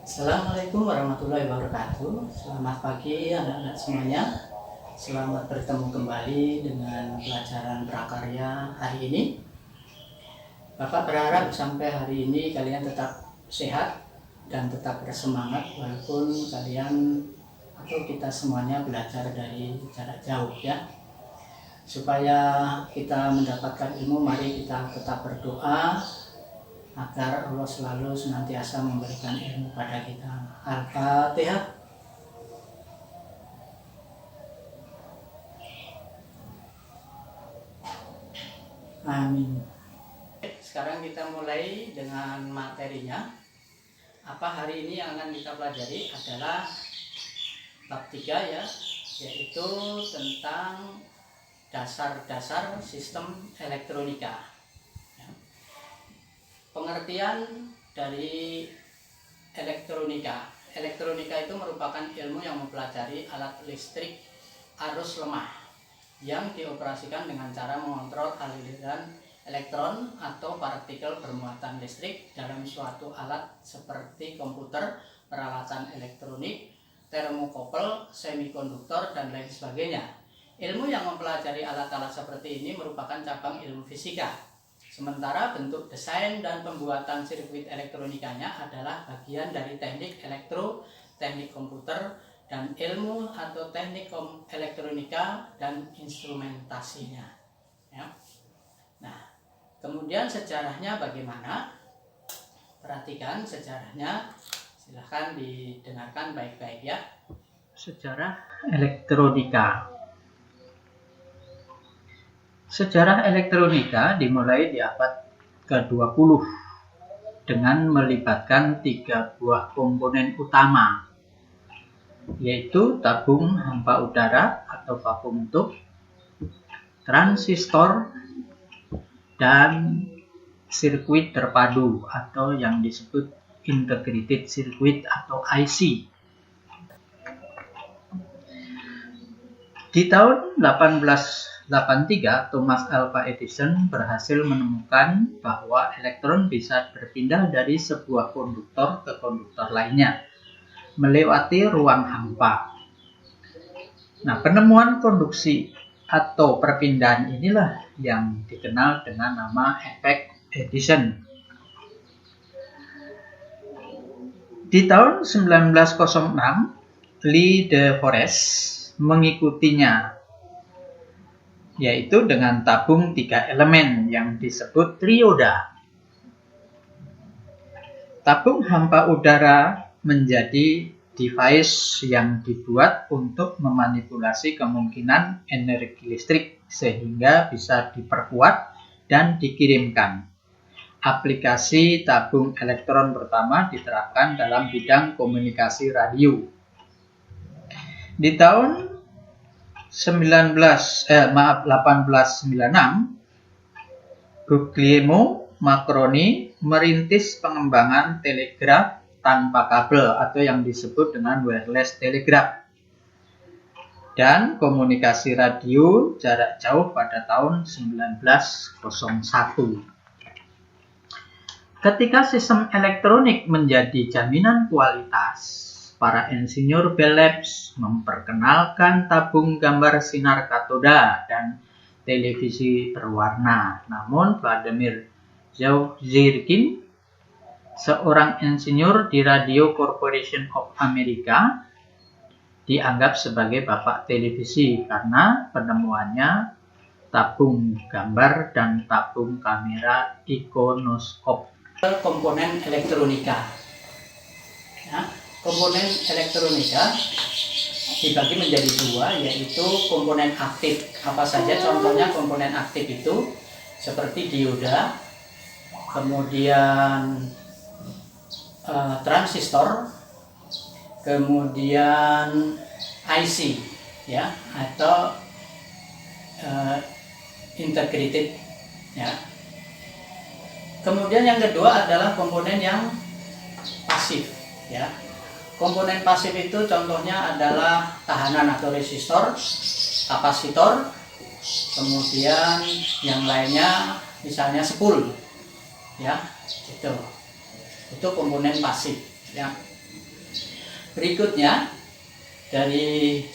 Assalamualaikum warahmatullahi wabarakatuh. Selamat pagi anak-anak semuanya. Selamat bertemu kembali dengan pelajaran prakarya hari ini. Bapak berharap sampai hari ini kalian tetap sehat dan tetap bersemangat walaupun kalian atau kita semuanya belajar dari jarak jauh ya. Supaya kita mendapatkan ilmu, mari kita tetap berdoa agar Allah selalu senantiasa memberikan ilmu pada kita. Al-Fatihah. Amin. Sekarang kita mulai dengan materinya. Apa hari ini yang akan kita pelajari adalah bab 3 ya, yaitu tentang dasar-dasar sistem elektronika. Pengertian dari elektronika. Elektronika itu merupakan ilmu yang mempelajari alat listrik arus lemah yang dioperasikan dengan cara mengontrol aliran elektron atau partikel bermuatan listrik dalam suatu alat seperti komputer, peralatan elektronik, termokouple, semikonduktor, dan lain sebagainya. Ilmu yang mempelajari alat-alat seperti ini merupakan cabang ilmu fisika. Sementara bentuk desain dan pembuatan sirkuit elektronikanya adalah bagian dari teknik elektro, teknik komputer, dan ilmu atau teknik elektronika dan instrumentasinya. Ya. Nah, kemudian sejarahnya bagaimana? Perhatikan sejarahnya, silahkan didengarkan baik-baik ya. Sejarah elektronika. Sejarah elektronika dimulai di abad ke-20 dengan melibatkan 3 buah komponen utama, yaitu tabung hampa udara atau vacuum tube, transistor, dan sirkuit terpadu atau yang disebut integrated circuit atau IC. Di tahun 1883, Thomas Alva Edison berhasil menemukan bahwa elektron bisa berpindah dari sebuah konduktor ke konduktor lainnya melewati ruang hampa. Nah, penemuan konduksi atau perpindahan inilah yang dikenal dengan nama efek Edison. Di tahun 1906, Lee de Forest mengikutinya, yaitu dengan tabung 3 elemen yang disebut trioda. Tabung hampa udara menjadi device yang dibuat untuk memanipulasi kemungkinan energi listrik sehingga bisa diperkuat dan dikirimkan. Aplikasi tabung elektron pertama diterapkan dalam bidang komunikasi radio. Di tahun 1896, Guglielmo Marconi merintis pengembangan telegraf tanpa kabel atau yang disebut dengan wireless telegraph dan komunikasi radio jarak jauh pada tahun 1901. Ketika sistem elektronik menjadi jaminan kualitas, para insinyur Bell Labs memperkenalkan tabung gambar sinar katoda dan televisi berwarna. Namun Vladimir Zhirkin, seorang insinyur di Radio Corporation of America, dianggap sebagai bapak televisi karena penemuannya tabung gambar dan tabung kamera ikonoskop. Komponen elektronika. Ya. Komponen elektronika dibagi menjadi 2, yaitu komponen aktif. Apa saja contohnya komponen aktif itu? Seperti dioda, kemudian transistor, kemudian IC ya, atau integrated ya. Kemudian yang kedua adalah komponen yang pasif ya. Komponen pasif itu contohnya adalah tahanan atau resistor, kapasitor, kemudian yang lainnya misalnya spool ya, gitu. Itu komponen pasif ya. Berikutnya,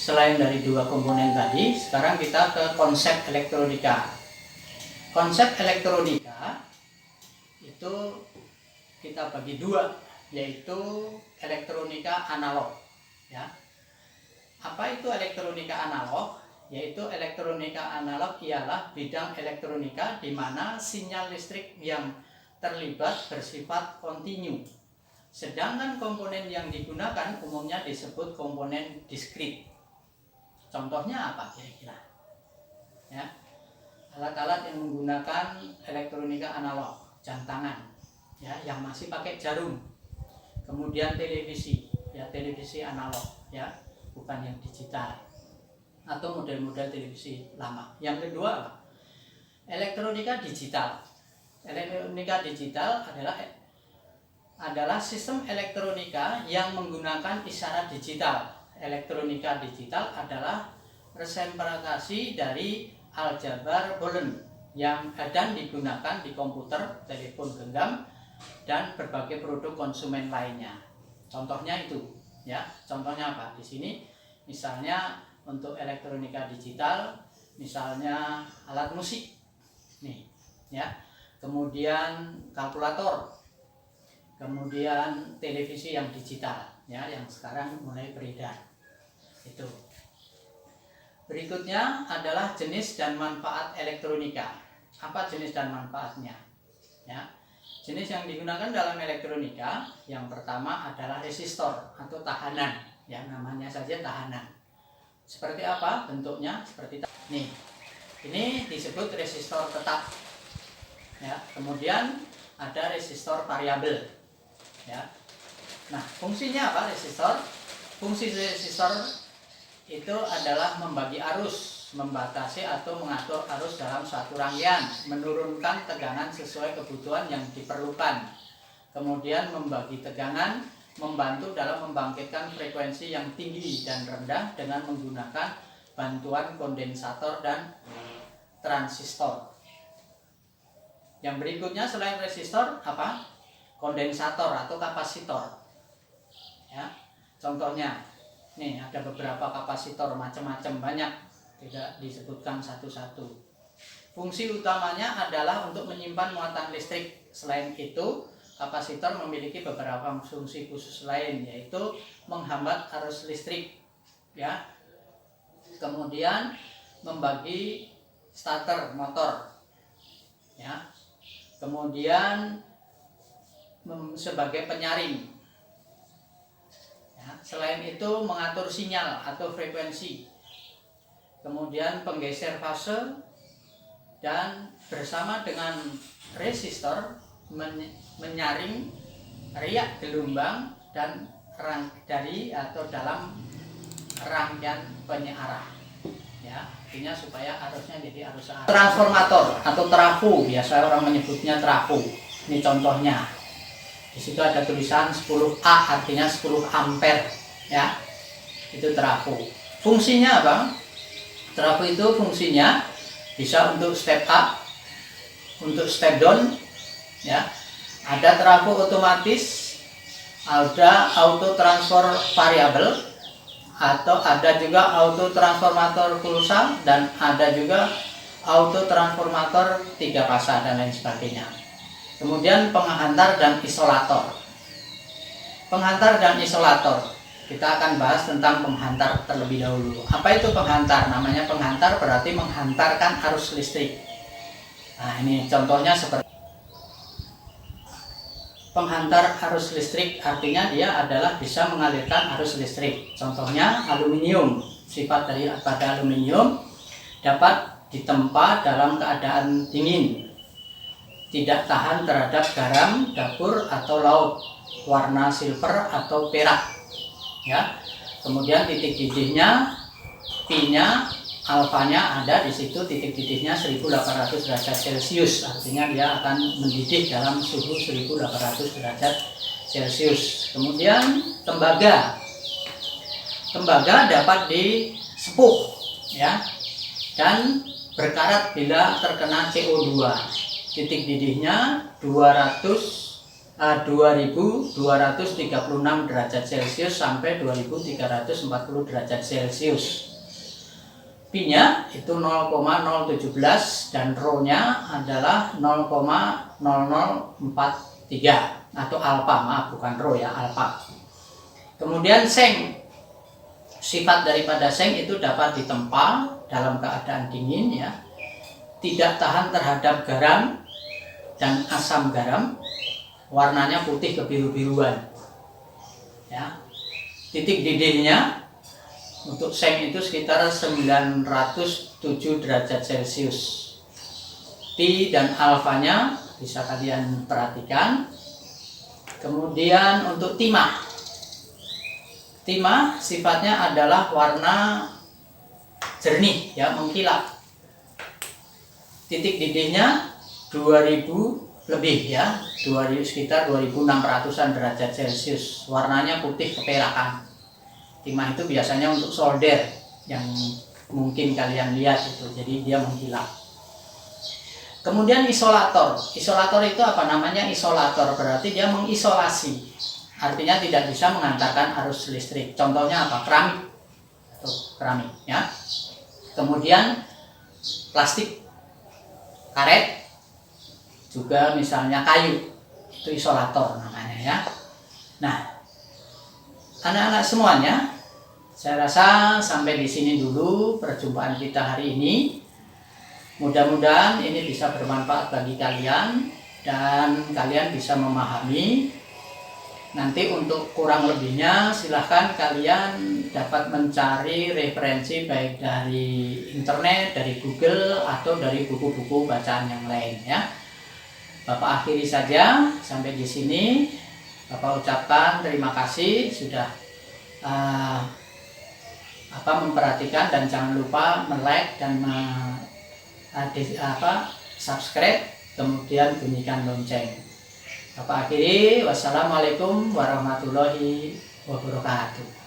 selain dari dua komponen tadi, sekarang kita ke konsep elektronika. Konsep elektronika itu kita bagi dua, yaitu elektronika analog. Ya. Apa itu elektronika analog? Yaitu elektronika analog ialah bidang elektronika di mana sinyal listrik yang terlibat bersifat kontinu. Sedangkan komponen yang digunakan umumnya disebut komponen diskrit. Contohnya apa kira-kira? Ya. Alat-alat yang menggunakan elektronika analog, jam tangan, ya, yang masih pakai jarum. Kemudian televisi, ya, televisi analog, ya, bukan yang digital. Atau model-model televisi lama. Yang kedua apa? Elektronika digital. Elektronika digital adalah sistem elektronika yang menggunakan isyarat digital. Elektronika digital adalah representasi dari aljabar Boolean dan digunakan di komputer, telepon genggam, dan berbagai produk konsumen lainnya. Contohnya itu, ya. Contohnya apa? Di sini misalnya untuk elektronika digital, misalnya alat musik, nih, ya. Kemudian kalkulator, kemudian televisi yang digital, ya, yang sekarang mulai beredar. Itu. Berikutnya adalah jenis dan manfaat elektronika. Apa jenis dan manfaatnya? Ya. Jenis yang digunakan dalam elektronika yang pertama adalah resistor atau tahanan, ya, namanya saja tahanan. Seperti apa bentuknya? Seperti nih. Ini disebut resistor tetap. Ya, kemudian ada resistor variabel. Ya. Nah, fungsinya apa resistor? Fungsi resistor itu adalah membagi arus, membatasi atau mengatur arus dalam suatu rangkaian, menurunkan tegangan sesuai kebutuhan yang diperlukan. Kemudian membagi tegangan, membantu dalam membangkitkan frekuensi yang tinggi dan rendah dengan menggunakan bantuan kondensator dan transistor. Yang berikutnya selain resistor apa? Kondensator atau kapasitor. Ya. Contohnya, nih ada beberapa kapasitor macam-macam, banyak, tidak disebutkan satu-satu. Fungsi utamanya adalah untuk menyimpan muatan listrik. Selain itu, kapasitor memiliki beberapa fungsi khusus lain, yaitu menghambat arus listrik, ya. Kemudian membagi starter motor, ya. Kemudian sebagai penyaring. Ya. Selain itu mengatur sinyal atau frekuensi. Kemudian penggeser fase, dan bersama dengan resistor menyaring riak gelombang dan dari atau dalam rangkaian penyearah, ya, artinya supaya arusnya jadi arus arah. Transformator atau trafo, biasa orang menyebutnya trafo. Ini contohnya. Di situ ada tulisan 10A, artinya 10 ampere, ya. Itu trafo. Fungsinya apa? Trafo itu fungsinya bisa untuk step up, untuk step down, ya. Ada trafo otomatis, ada auto transfer variabel, atau ada juga auto transformator pulsa, dan ada juga auto transformator 3 fasa dan lain sebagainya. Kemudian penghantar dan isolator. Penghantar dan isolator, kita akan bahas tentang penghantar terlebih dahulu. Apa itu penghantar? Namanya penghantar berarti menghantarkan arus listrik. Nah, ini contohnya seperti penghantar arus listrik, artinya dia adalah bisa mengalirkan arus listrik. Contohnya aluminium. Sifat pada aluminium dapat ditempa dalam keadaan dingin, tidak tahan terhadap garam, dapur atau laut, warna silver atau perak, ya. Kemudian titik didihnya, P-nya, alfanya ada di situ, titik didihnya 1800 derajat Celcius, artinya dia akan mendidih dalam suhu 1800 derajat Celcius. Kemudian tembaga dapat disepuh, ya, dan berkarat bila terkena CO2. Titik didihnya 200 2236 derajat Celcius sampai 2340 derajat Celcius. Pi-nya itu 0,017 dan rho-nya adalah 0,0043 atau alfa, maaf bukan rho ya, alfa. Kemudian seng, sifat daripada seng itu dapat ditempa dalam keadaan dingin ya, tidak tahan terhadap garam dan asam garam, warnanya putih kebiru-biruan ya. Titik didihnya untuk seng itu sekitar 907 derajat Celcius. Pi dan alfanya bisa kalian perhatikan. Kemudian untuk timah, timah sifatnya adalah warna jernih ya, mengkilap. Titik didihnya 2000 lebih ya, sekitar 2600-an derajat Celcius. Warnanya putih keperakan. Timah itu biasanya untuk solder yang mungkin kalian lihat itu, jadi dia mengkilap. Kemudian isolator. Isolator itu apa namanya? Isolator berarti dia mengisolasi. Artinya tidak bisa mengantarkan arus listrik. Contohnya apa? Keramik. Tuh, keramik ya. Kemudian plastik, karet, juga misalnya kayu. Itu isolator namanya ya. Nah, anak-anak semuanya, saya rasa sampai di sini dulu perjumpaan kita hari ini. Mudah-mudahan ini bisa bermanfaat bagi kalian dan kalian bisa memahami. Nanti untuk kurang lebihnya silahkan kalian dapat mencari referensi baik dari internet, dari Google, atau dari buku-buku bacaan yang lain ya. Bapak akhiri saja sampai di sini. Bapak ucapkan terima kasih sudah memperhatikan, dan jangan lupa like dan subscribe, kemudian bunyikan lonceng. Bapak akhiri, wassalamualaikum warahmatullahi wabarakatuh.